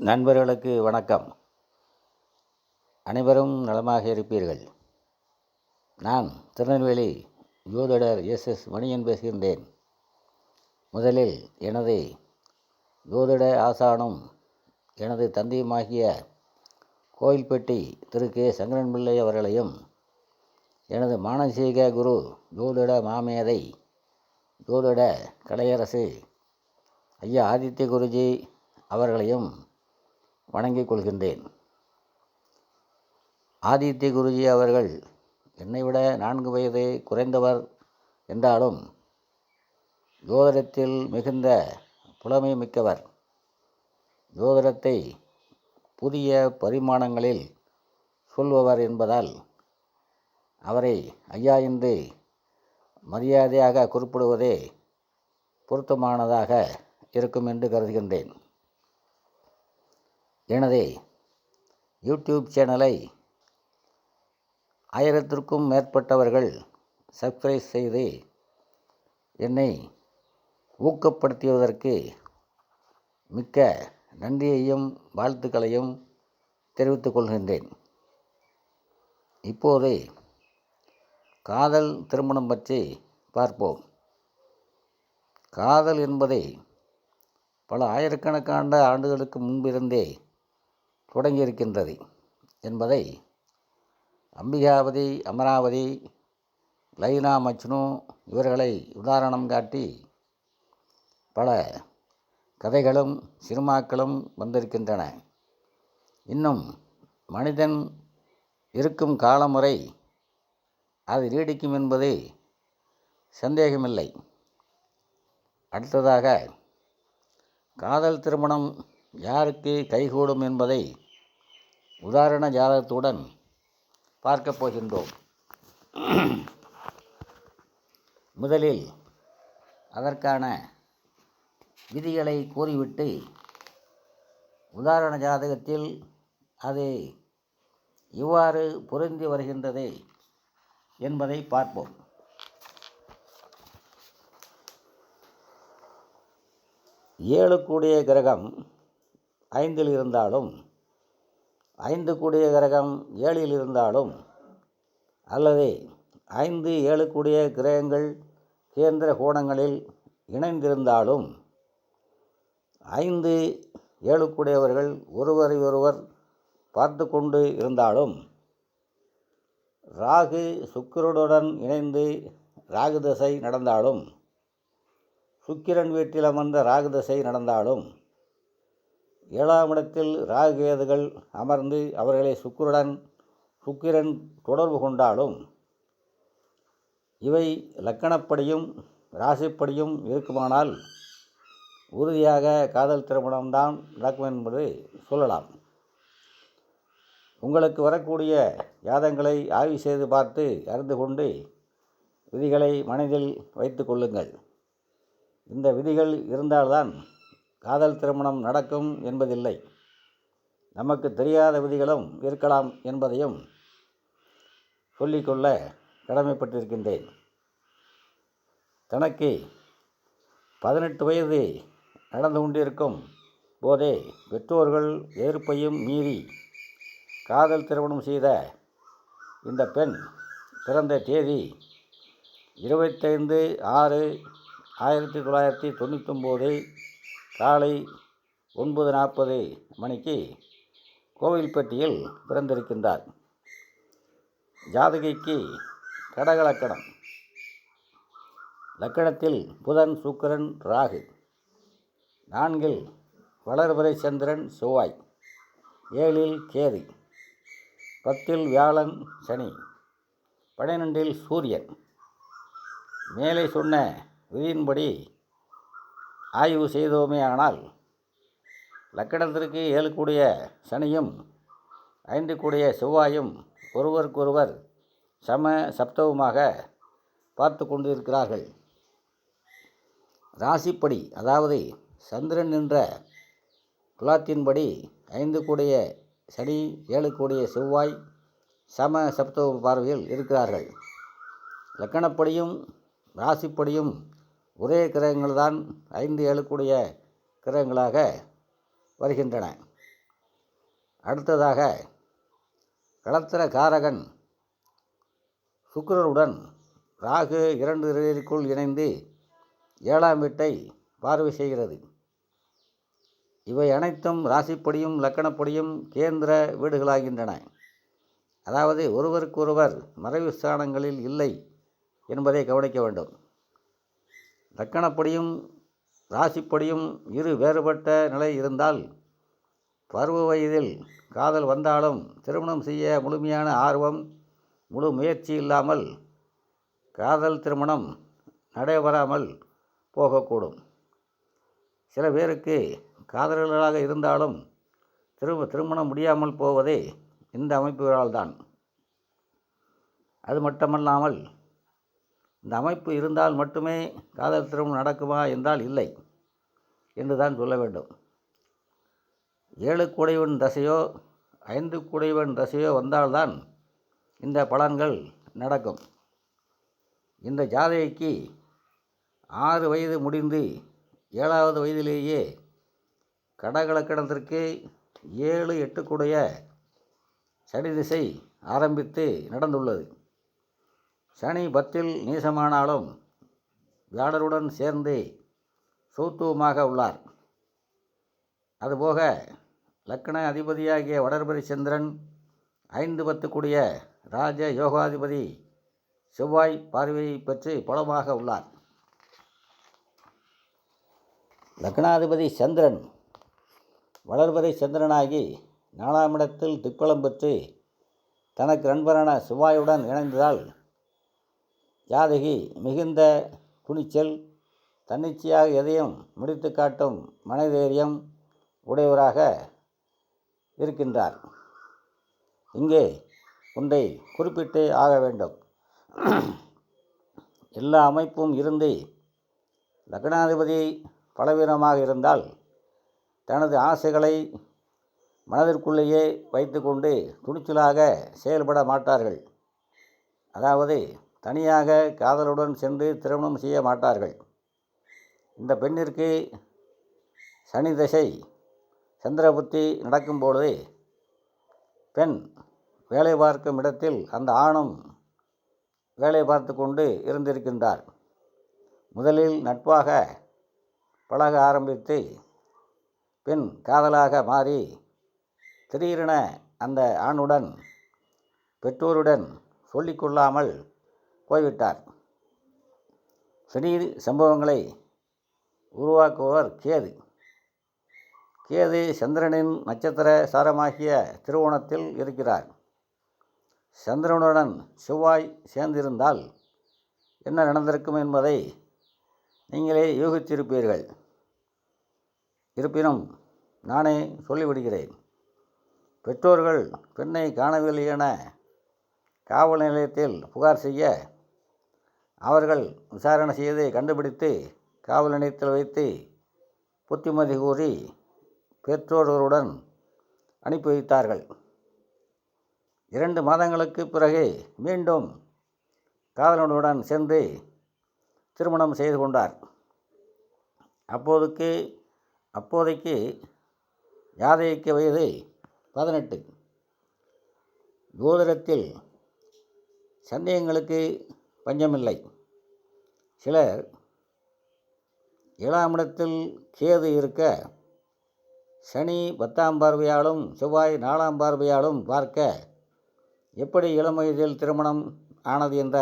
நண்பர்களுக்கு வணக்கம். அனைவரும் நலமாக இருப்பீர்கள். நான் திருநெல்வேலி ஜோதிடர் எஸ் மணியன் பேசுகின்றேன். முதலில் எனது ஜோதிட ஆசானும் எனது தந்தையுமாகிய கோயில்பட்டி திரு கே சங்கரன் பிள்ளை அவர்களையும், எனது மானசீக குரு ஜோதிட மாமேதை ஜோதிட கலையரசு ஐயா ஆதித்ய குருஜி அவர்களையும் வணங்கிக் கொள்கின்றேன். ஆதித்ய குருஜி அவர்கள் என்னை விட 4 வயது குறைந்தவர் என்றாலும் ஜோதிடத்தில் மிகுந்த புலமை மிக்கவர். ஜோதிடத்தை புதிய பரிமாணங்களில் சொல்பவர் என்பதால் அவரை ஐயா என்று மரியாதையாக குறிப்பிடுவதே பொருத்தமானதாக இருக்கும் என்று கருதுகின்றேன். எனது யூடியூப் சேனலை 1000க்கும் மேற்பட்டவர்கள் சப்ஸ்கிரைப் செய்து என்னை ஊக்கப்படுத்தியதற்கு மிக்க நன்றியையும் வாழ்த்துக்களையும் தெரிவித்துக் கொள்கின்றேன். இப்போது காதல் திருமணம் பற்றி பார்ப்போம். காதல் என்பதை பல ஆயிரக்கணக்கான ஆண்டுகளுக்கு முன்பிருந்தே தொடங்கியிருக்கின்றது என்பதை அம்பிகாபதி, அமராவதி, லைலா மஜ்னு இவர்களை உதாரணம் காட்டி பல கதைகளும் சினிமாக்களும் வந்திருக்கின்றன. இன்னும் மனிதன் இருக்கும் காலம் வரை அது நீடிக்கும் என்பது சந்தேகமில்லை. அடுத்ததாக காதல் திருமணம் யாருக்கு கைகூடும் என்பதை உதாரண ஜாதகத்துடன் பார்க்கப் போகின்றோம். முதலில் அதற்கான விதிகளை கூறிவிட்டு உதாரண ஜாதகத்தில் அது இவ்வாறு பொருந்தி வருகின்றது என்பதை பார்ப்போம். ஏழு கூடிய கிரகம் 5இல் இருந்தாலும், 5 கூடிய கிரகம் 7இல் இருந்தாலும், அல்லது 5, 7 கூடிய கிரகங்கள் கேந்திர கோணங்களில் இணைந்திருந்தாலும், 5, 7 கூடியவர்கள் ஒருவரை ஒருவர் பார்த்து கொண்டு இருந்தாலும், ராகு சுக்கிரனுடன் இணைந்து ராகு தசை நடந்தாலும், சுக்கிரன் வீட்டில் அமர்ந்த ராகு தசை நடந்தாலும், 7ஆம் இடத்தில் ராகு கேதுகள் அமர்ந்து அவர்களை சுக்கிரன் தொடர்பு கொண்டாலும், இவை லக்கணப்படியும் ராசிப்படியும் இருக்குமானால் உறுதியாக காதல் திருமணம்தான் நடக்கும் என்பது சொல்லலாம். உங்களுக்கு வரக்கூடிய ஜாதகங்களை ஆய்வு செய்து பார்த்து அறிந்து கொண்டு விதிகளை மனதில் வைத்து கொள்ளுங்கள். இந்த விதிகள் இருந்தால்தான் காதல் திருமணம் நடக்கும் என்பதில்லை. நமக்கு தெரியாத விதிகளும் இருக்கலாம் என்பதையும் சொல்லிக்கொள்ள கடமைப்பட்டிருக்கின்றேன். தனக்கு 18 வயது நடந்து கொண்டிருக்கும் போதே பெற்றோர்கள் எதிர்ப்பையும் மீறி காதல் திருமணம் செய்த இந்த பெண் பிறந்த தேதி 25/6/1999 காலை 9:40 மணிக்கு கோவில்பட்டியில் பிறந்திருக்கின்றார். ஜாதகிக்கு கடக லக்கணம். லக்கணத்தில் புதன், சுக்கிரன், ராகு. 4இல் வளர்பிறை சந்திரன், செவ்வாய். 7இல் கேது. 10இல் வியாழன், சனி. 12இல் சூரியன். மேலே சொன்ன விதியின்படி ஆய்வு செய்தோமே ஆனால் லக்கணத்திற்கு 7 கூடிய சனியும் 5 கூடிய செவ்வாயும் ஒருவருக்கொருவர் சம சப்தவுமாக பார்த்து கொண்டிருக்கிறார்கள். ராசிப்படி, அதாவது சந்திரன் என்ற துலாத்தின்படி 5 கூடிய சனி, 7 கூடிய செவ்வாய் சம சப்தவ பார்வையில் இருக்கிறார்கள். லக்கணப்படியும் ராசிப்படியும் ஒரே கிரகங்கள் தான் 5, 7 கூடிய கிரகங்களாக வருகின்றன. அடுத்ததாக களத்திர காரகன் சுக்கிரனுடன் ராகு 2 டிகிரிக்குள் இணைந்து 7ஆம் வீட்டை பார்வை செய்கிறது. இவை அனைத்தும் ராசிப்படியும் லக்கணப்படியும் கேந்திர வீடுகளாகின்றன. அதாவது ஒருவருக்கொருவர் மறைவு ஸ்தானங்களில் இல்லை என்பதை கவனிக்க வேண்டும். லக்கணப்படியும் ராசிப்படியும் இரு வேறுபட்ட நிலை இருந்தால் பருவ வயதில் காதல் வந்தாலும் திருமணம் செய்ய முழுமையான ஆர்வம், முழு முயற்சி இல்லாமல் காதல் திருமணம் நடைபெறாமல் போகக்கூடும். சில பேருக்கு காதலர்களாக இருந்தாலும் திருமணம் முடியாமல் போவதே இந்த அமைப்புகளால்தான். அது மட்டுமல்லாமல் இந்த அமைப்பு இருந்தால் மட்டுமே காதல் திருமணம் நடக்குமா என்றால் இல்லை என்று தான் சொல்ல வேண்டும். 7 கூடைவன் தசையோ 5 கூடைவன் தசையோ வந்தால்தான் இந்த பலன்கள் நடக்கும். இந்த ஜாதகிக்கு 6 வயது முடிந்து 7வது வயதிலேயே கடகலக்கணத்திற்கு 7, 8 கூடைய சனி திசை ஆரம்பித்து நடந்துள்ளது. சனி 10ல் நீசமானாலும் வியாழருடன் சேர்ந்து சூத்துவமாக உள்ளார். அதுபோக லக்கண அதிபதியாகிய வளர்பிறை சந்திரன் 5, 10 கூடிய ராஜ யோகாதிபதி செவ்வாய் பார்வையை பெற்று பலமாக உள்ளார். லக்னாதிபதி சந்திரன் வளர்பிறை சந்திரனாகி 4ஆம் இடத்தில் திக்பலம் பெற்று தனக்கு நண்பரான செவ்வாயுடன் இணைந்ததால் ஜாதகி மிகுந்த துணிச்சல், தன்னிச்சையாக எதையும் முடித்து காட்டும் மனதைரியம் உடையவராக இருக்கின்றார். இங்கே ஒன்றை குறிப்பிட்டே ஆக வேண்டும். எல்லா அமைப்பும் இருந்து லக்னாதிபதி பலவீனமாக இருந்தால் தனது ஆசைகளை மனதிற்குள்ளேயே வைத்துக்கொண்டு துணிச்சலாக செயல்பட மாட்டார்கள். அதாவது தனியாக காதலுடன் சென்று திருமணம் செய்ய மாட்டார்கள். இந்த பெண்ணிற்கு சனி தசை சந்திரபுத்தி நடக்கும்பொழுது பெண் வேலை பார்க்கும் இடத்தில் அந்த ஆணும் வேலை பார்த்து கொண்டு இருந்திருக்கின்றார். முதலில் நட்பாக பழக ஆரம்பித்து பின் காதலாக மாறி திடீரென அந்த ஆணுடன் பெற்றோருடன் சொல்லிக்கொள்ளாமல் போய்விட்டார். திடீர் சம்பவங்களை உருவாக்குபவர் கேது. கேது சந்திரனின் நட்சத்திர சாரமாகிய திருவோணத்தில் இருக்கிறார். சந்திரனுடன் செவ்வாய் சேர்ந்திருந்தால் என்ன நடந்திருக்கும் என்பதை நீங்களே யூகித்திருப்பீர்கள். இருப்பினும் நானே சொல்லிவிடுகிறேன். பெற்றோர்கள் பெண்ணை காணவில்லை என காவல் நிலையத்தில் புகார் செய்ய அவர்கள் விசாரணை செய்து கண்டுபிடித்து காவல் நிலையத்தில் வைத்து புத்திமதி கூறி பெற்றோர்களுடன் அனுப்பி வைத்தார்கள். 2 மாதங்களுக்கு பிறகு மீண்டும் காதலனுடன் சென்று திருமணம் செய்து கொண்டார். அப்போதைக்கு ஜாதகிக்கு வயது 18. ஜோதிடத்தில் சந்தேகங்களுக்கு பஞ்சமில்லை. சிலர் 7ஆம் இடத்தில் கேது இருக்க சனி 10ஆம் பார்வையாலும் செவ்வாய் 4ஆம் பார்வையாலும் பார்க்க எப்படி இளம் வயதில் திருமணம் ஆனது என்ற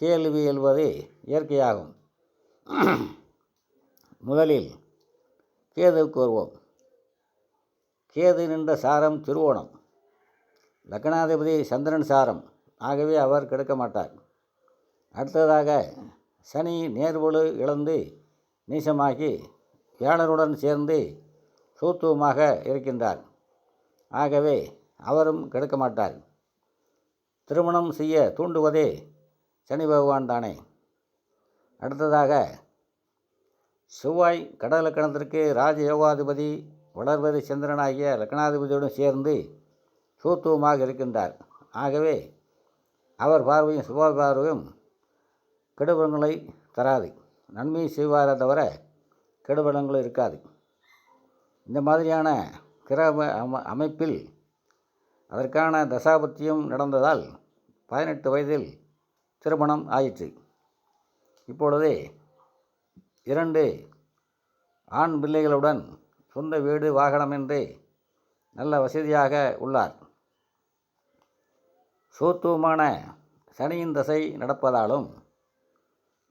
கேள்வி எழுவது இயற்கையாகும். முதலில் கேதுவுக்கு வருவோம். கேது நின்ற சாரம் திருவோணம். லக்னாதிபதி சந்திரன் சாரம். ஆகவே அவர் கெடுக்க மாட்டார். அடுத்ததாக சனி நேர்வலு இழந்து நீசமாகி வியாழனுடன் சேர்ந்து சூத்துவமாக இருக்கின்றார். ஆகவே அவரும் கெடுக்க மாட்டார். திருமணம் செய்ய தூண்டுவதே சனி பகவான் தானே. அடுத்ததாக செவ்வாய் கடக லக்கணத்திற்கு ராஜயோகாதிபதி வளர்பிறை சந்திரனாகிய லக்னாதிபதியுடன் சேர்ந்து சூத்துவமாக இருக்கின்றார். ஆகவே அவர் பார்வையும் செவ்வாய் பார்வையும் கெடுபலங்களை தராது. நன்மை செய்வாரை தவிர கெடுபலங்களும் இருக்காது. இந்த மாதிரியான கிரக அமைப்பில் அதற்கான தசாபத்தியம் நடந்ததால் 18 வயதில் திருமணம் ஆயிற்று. இப்பொழுது 2 ஆண் பிள்ளைகளுடன் சொந்த வீடு வாகனம் என்று நல்ல வசதியாக உள்ளார். சூத்துவமான சனியின் தசை நடப்பதாலும்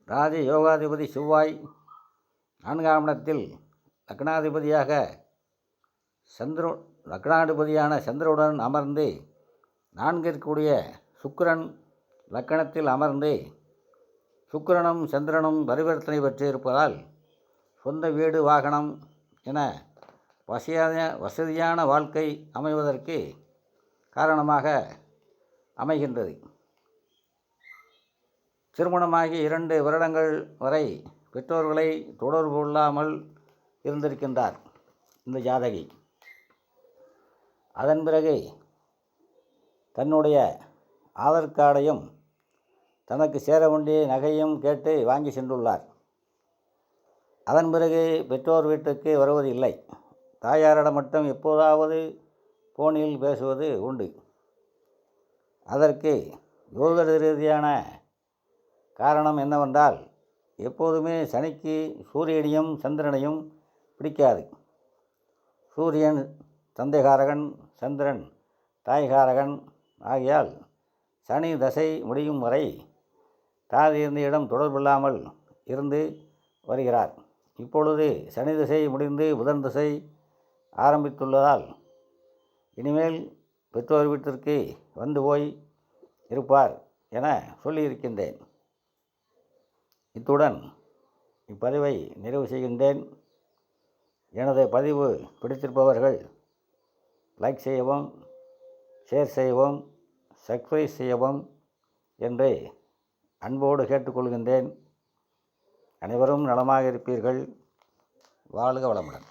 ராஜ யோகாதிபதி செவ்வாய் 4ஆம் இடத்தில் லக்னாதிபதியான சந்திரனுடன் அமர்ந்து 4ற்குரிய சுக்கிரன் லக்கணத்தில் அமர்ந்து சுக்கிரனும் சந்திரனும் பரிவர்த்தனை பெற்று இருப்பதால் சொந்த வீடு வாகனம் என வசதியான வாழ்க்கை அமைவதற்கு காரணமாக அமைகின்றது. திருமணமாகி 2 வருடங்கள் வரை பெற்றோர்களை தொடர்பு கொள்ளாமல் இருந்திருக்கின்றார் இந்த ஜாதகி. அதன் பிறகு தன்னுடைய ஆதார் கார்டையும் தனக்கு சேர வேண்டிய நகையும் கேட்டு வாங்கி சென்றுள்ளார். அதன் பிறகு பெற்றோர் வீட்டுக்கு வருவதில்லை. தாயாரிடம் மட்டும் எப்போதாவது ஃபோனில் பேசுவது உண்டு. அதற்கு ஜோதிட ரீதியான காரணம் என்னவென்றால், எப்போதுமே சனிக்கு சூரியனையும் சந்திரனையும் பிடிக்காது. சூரியன் தந்தைகாரகன், சந்திரன் தாய்காரகன் ஆகியால் சனி தசை முடியும் வரை தாதியிடம் தொடர்பில்லாமல் இருந்து வருகிறார். இப்பொழுது சனி திசை முடிந்து புதன் திசை ஆரம்பித்துள்ளதால் இனிமேல் பெற்றோர் வீட்டிற்கு வந்து போய் இருப்பார் என சொல்லியிருக்கின்றேன். இத்துடன் இப்பதிவை நிறைவு செய்கின்றேன். எனது பதிவு பிடித்திருப்பவர்கள் லைக் செய்யவும், ஷேர் செய்யவும், சப்ஸ்கிரைப் செய்யவும் என்று அன்போடு கேட்டுக்கொள்கின்றேன். அனைவரும் நலமாக இருப்பீர்கள். வாழ்க வளமுடன்.